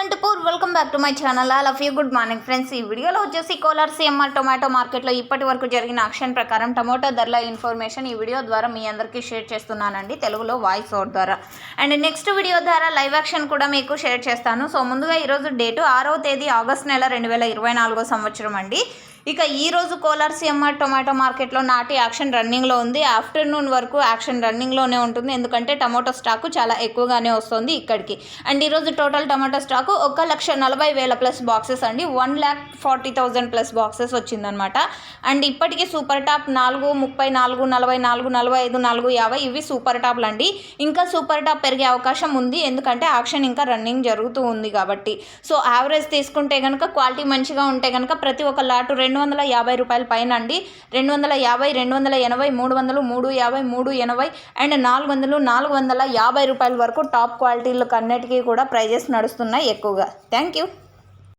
Anantapur welcome back to my channel. All of you good morning friends. ఈ వీడియోలో వచ్చేసి Kolar CMR tomato మార్కెట్లో ఇప్పటి వరకు జరిగిన యాక్షన్ ప్రకారం టమోటా ధరల ఇన్ఫర్మేషన్ ఈ వీడియో ద్వారా మీ అందరికీ షేర్ చేస్తున్నానండి, తెలుగులో వాయిస్ ఓవర్ ద్వారా. అండ్ నెక్స్ట్ వీడియో ద్వారా లైవ్ యాక్షన్ కూడా మీకు షేర్ చేస్తాను. సో ముందుగా ఈరోజు డేటు 6వ తేదీ ఆగస్ట్ నెల 2024 సంవత్సరం అండి. ఇక ఈరోజు కోలార్ సిఎంఆర్ టొమాటో మార్కెట్లో నాటి యాక్షన్ రన్నింగ్లో ఉంది. ఆఫ్టర్నూన్ వరకు యాక్షన్ రన్నింగ్లోనే ఉంటుంది, ఎందుకంటే టమాటో స్టాకు చాలా ఎక్కువగానే వస్తుంది ఇక్కడికి. అండ్ ఈరోజు total tomato stock 1,40,000 plus boxes అండి, 1,40,000 ప్లస్ బాక్సెస్ వచ్చిందనమాట. అండ్ ఇప్పటికీ సూపర్ టాప్ 4, 34, 44, 45, 450 ఇవి సూపర్ టాప్లు అండి. ఇంకా సూపర్ టాప్ పెరిగే అవకాశం ఉంది, ఎందుకంటే యాక్షన్ ఇంకా రన్నింగ్ జరుగుతూ ఉంది కాబట్టి. సో యావరేజ్ తీసుకుంటే కనుక క్వాలిటీ మంచిగా ఉంటే కనుక ప్రతి ఒక్క లాటు 250 రూపాయల పైన అండి. 250, 280, 300, 350, 380 అండ్ 400, 450 రూపాయల వరకు టాప్ క్వాలిటీలకు అన్నిటికీ కూడా ప్రైజెస్ నడుస్తున్నాయి ఎక్కువగా. Thank you.